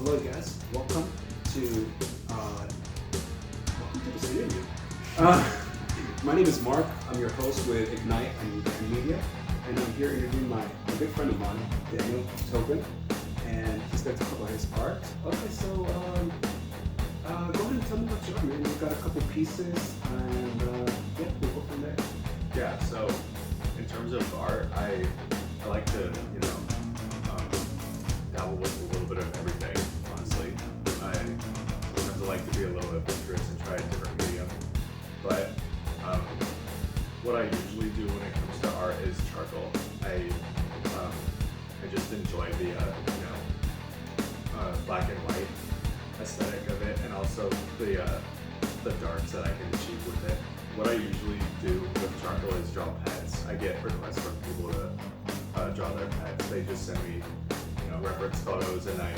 Hello, guys. Welcome to this interview. My name is Mark. I'm your host with Ignite and Media, and I'm here interviewing my good friend of mine, Daniel Tobin, and he's going to talk about his art. Okay, so go ahead and tell me what you are, man. You've got a couple pieces, and yeah, we'll go from there. Yeah. So in terms of art, I like to dabble with a little bit of everything. Honestly, I like to be a little adventurous and try a different medium. But what I usually do when it comes to art is charcoal. I just enjoy the black and white aesthetic of it, and also the darks that I can achieve with it. What I usually do with charcoal is draw pets. I get requests from people to draw their pets. They just send me reference photos, and I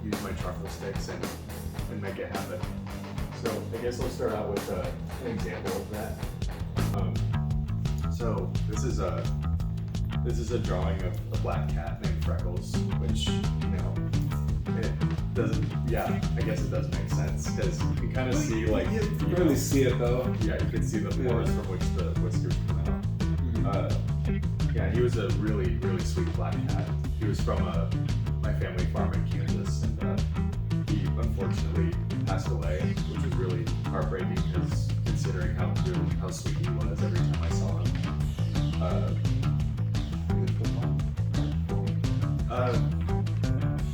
use my charcoal sticks and make it happen. So I guess I'll start out with an example of that. So this is a drawing of a black cat named Freckles, which it doesn't. Yeah, I guess it does make sense because you can kind of see you really see it though. Yeah, you can see the pores from which the whiskers come out. Yeah, he was a really, really sweet black cat. He was from my family farm in Kansas, and he unfortunately passed away, which was really heartbreaking because considering how sweet he was every time I saw him.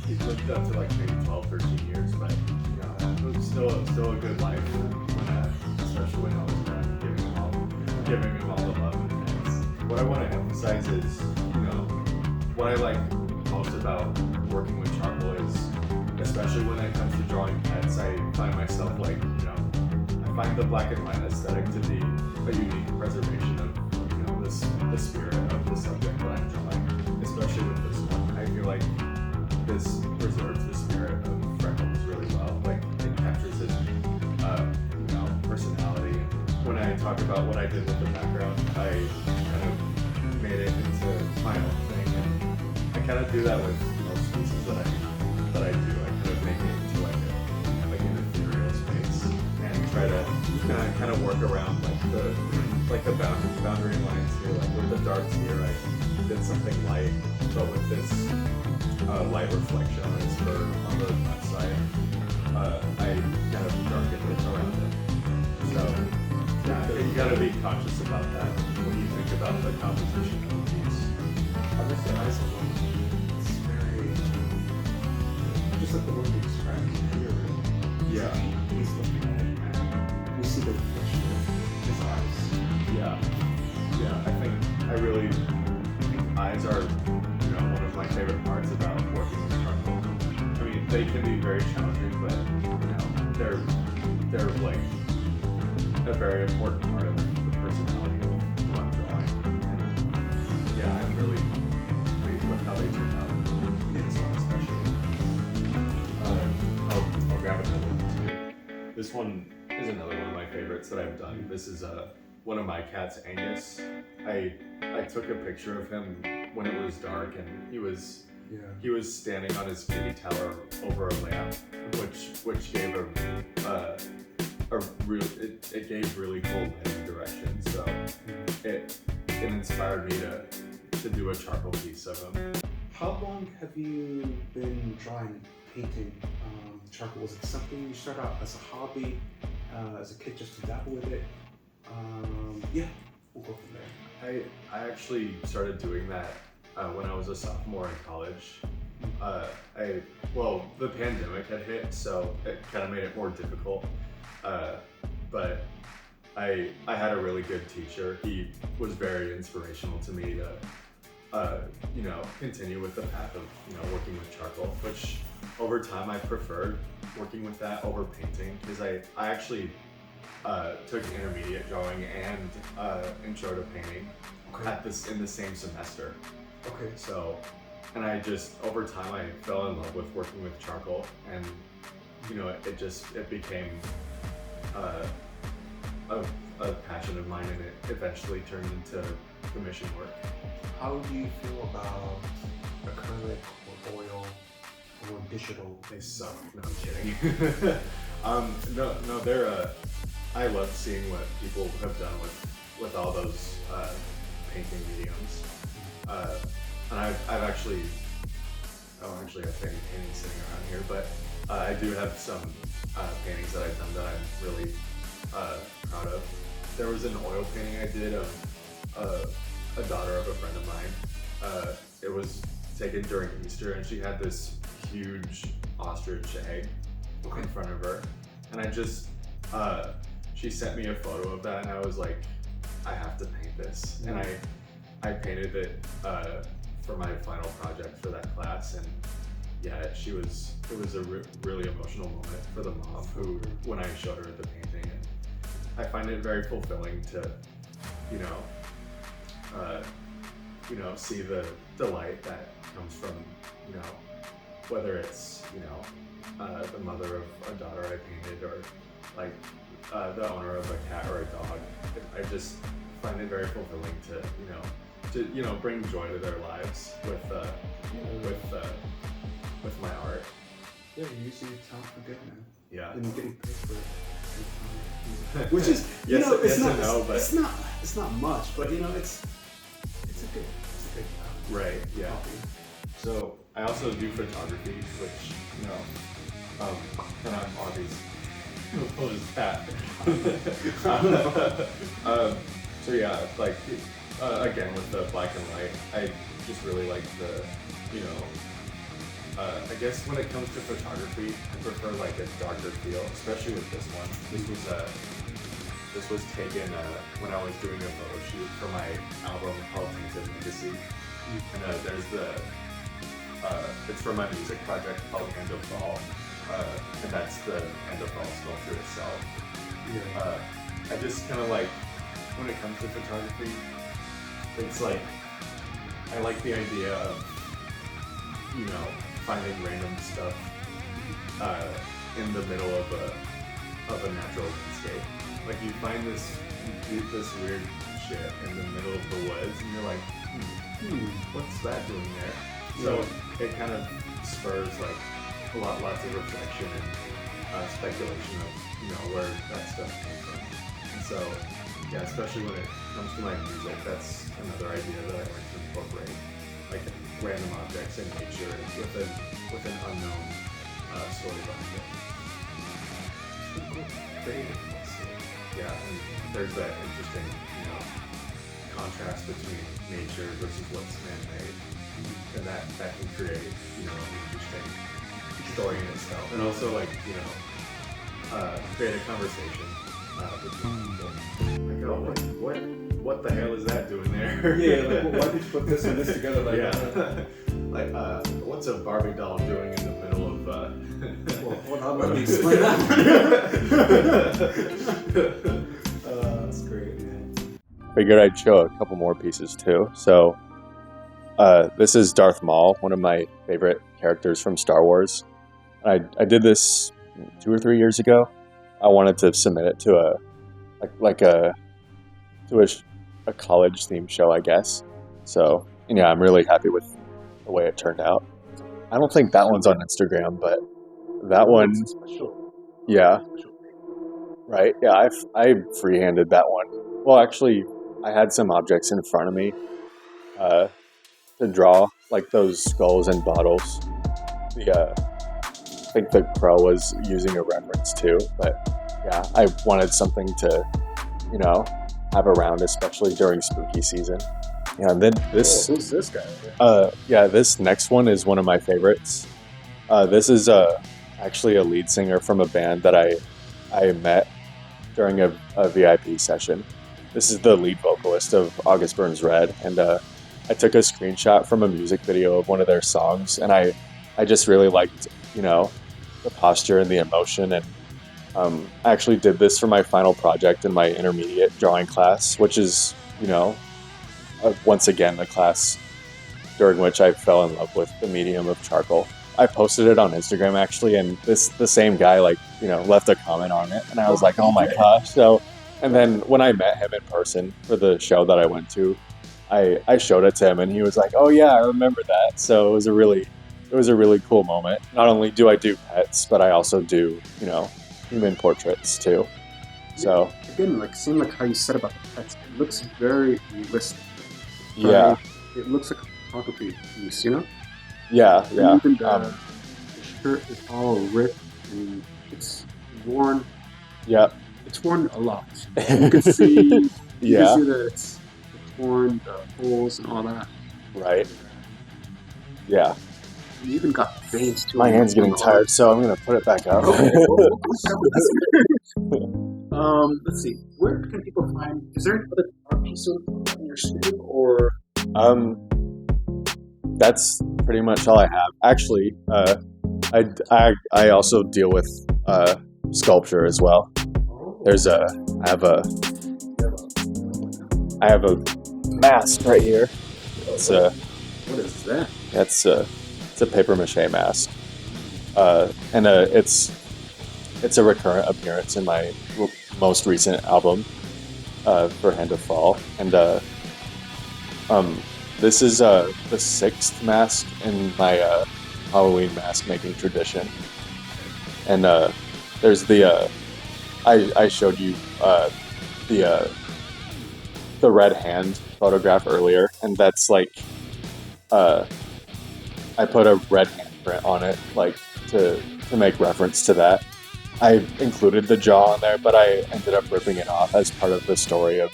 He lived up to like maybe 12, 13 years, but it was still a good life, especially when I was giving him all the love and thanks. What I want to emphasize is, what I like most about working with charcoal is, especially when it comes to drawing pets, I find myself I find the black and white aesthetic to be a unique preservation of, the spirit of the subject that I'm drawing, especially with this one. I feel like this preserves the spirit of Freckles really well. Like, it captures his, personality. When I talk about what I did with the background, I kind of made it into my own thing, and I kind of do that with most pieces that I do. I kind of make it into like an ethereal space and try to kind of work around the boundary lines here. Like with the darts here, I did something light, but with this light reflection on its fur on the left side, I kind of darkened it around it. So yeah, you gotta be conscious about that when you think about the composition of the piece. I would say I saw one. It's very just like the one you described here. Yeah. He's looking at it, and we see the reflection of his eyes. Yeah. I think eyes are one of my favorite parts about working with charcoal. I mean, they can be very challenging, but they're like a very important part of the personality of what I'm drawing. And yeah, I'm really pleased with how they turned out. This one especially. I'll grab another one too. This one is another one of my favorites that I've done. This is one of my cats, Angus. I took a picture of him when it was dark, and he was standing on his kitty tower over a lamp, which gave it gave really cool lighting direction. So it inspired me to do a charcoal piece of him. How long have you been painting charcoal? Was it something you started out as a hobby, as a kid just to dabble with it? Yeah, we'll go from there. I actually started doing that when I was a sophomore in college. The pandemic had hit, so it kind of made it more difficult. But I had a really good teacher. He was very inspirational to me to continue with the path of working with charcoal, which over time I preferred working with that over painting, because I actually took intermediate drawing and intro to painting in the same semester. Okay. So, and I just over time I fell in love with working with charcoal, and it became a passion of mine, and it eventually turned into commission work. How do you feel about acrylic or oil digital. They suck. No, I'm kidding. No, they're. I love seeing what people have done with all those painting mediums. And I've actually, I don't actually have any paintings sitting around here, but I do have some paintings that I've done that I'm really proud of. There was an oil painting I did of a daughter of a friend of mine. It was taken during Easter, and she had this huge ostrich egg in front of her, and I just she sent me a photo of that, and I was like, I have to paint this. And I painted it for my final project for that class, and yeah, it was a really emotional moment for the mom who, when I showed her the painting, and I find it very fulfilling to, see the delight that comes from, whether it's, the mother of a daughter I painted, or like the owner of a cat or a dog. I just find it very fulfilling to bring joy to their lives with my art. Yeah, you're using your talent for good, man. Yeah. And you're getting paid for it. Which is, it's not much, but it's a good right. Yeah. Hobby. So I also do photography, which and I'm obviously opposed that. So yeah, like again with the black and white, I just really like the I guess when it comes to photography, I prefer like a darker feel, especially with this one. This was taken when I was doing a photo shoot for my album called Tainted. And there's it's for my music project called End of Fall, and that's the End of Fall sculpture itself. Yeah. I just kind of like, when it comes to photography, it's like, I like the idea of, finding random stuff in the middle of a natural landscape. Like you find this weird shit in the middle of the woods, and you're like, what's that doing there? So it kind of spurs like lots of reflection and speculation of where that stuff came from. And so yeah, especially when it comes to my music, that's another idea that I like to incorporate, like random objects in nature with an unknown story behind it. Creative. Yeah, and there's that interesting contrast between nature versus what's man-made, and that can create an interesting story in itself, and also like create a conversation between people. Like, oh, what the hell is that doing there? Yeah, like why did you put this and this together like that? Like what's a Barbie doll doing in the middle of well, hold on, let me explain that. That's great, man. Figured I'd show a couple more pieces too. So this is Darth Maul, one of my favorite characters from Star Wars. I did this 2 or 3 years ago. I wanted to submit it to a college themed show, I guess. So yeah, I'm really happy with the way it turned out. I don't think that one's on Instagram, but that one, yeah, right, yeah, I freehanded that one. Well, actually, I had some objects in front of me to draw, like those skulls and bottles. I think the crow was using a reference too, but yeah, I wanted something to, have around, especially during spooky season. Yeah, and then this. Who's this guy? Yeah, this next one is one of my favorites. This is actually a lead singer from a band that I met during a VIP session. This is the lead vocalist of August Burns Red, and I took a screenshot from a music video of one of their songs, and I just really liked, the posture and the emotion, and I actually did this for my final project in my intermediate drawing class, which is, once again, the class during which I fell in love with the medium of charcoal. I posted it on Instagram actually, and the same guy left a comment on it, and I was like, oh my gosh. So, and then when I met him in person for the show that I went to, I showed it to him, and he was like, oh yeah, I remember that. So it was a really was a really cool moment. Not only do I do pets, but I also do, human portraits too. So again, like seeing like how you said about the pets, it looks very realistic. yeah, Right? It looks like a photography piece, you know? yeah. And even the shirt is all ripped and it's worn. Yeah. It's worn a lot. You can see. You can Yeah. see that it's torn, the holes and all that. Right. Yeah. You even got veins too. My hand's getting tired, so I'm gonna put it back up. Let's see. Where can people find? Is there any other art piece in your studio, or? That's pretty much all I have. Actually, I also deal with sculpture as well. There's I have a mask right here. It's what is that? it's a paper mache mask, and it's a recurrent appearance in my most recent album, for Hand of Fall, and this is the 6th mask in my Halloween mask making tradition, and there's the I showed you the red hand photograph earlier, and that's like I put a red handprint on it, like to make reference to that. I included the jaw on there, but I ended up ripping it off as part of the story of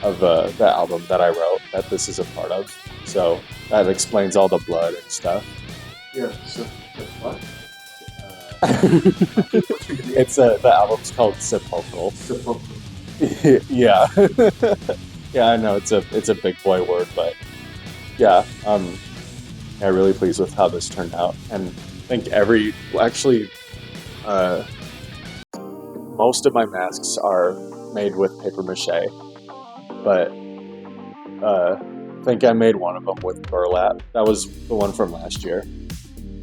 the album that I wrote, that this is a part of. So that explains all the blood and stuff. Yeah. So what? It's the album's called Sepulchral. Yeah. Yeah, I know it's a big boy word, but yeah, I'm really pleased with how this turned out, and I think most of my masks are made with paper mache, but I think I made one of them with burlap. That was the one from last year.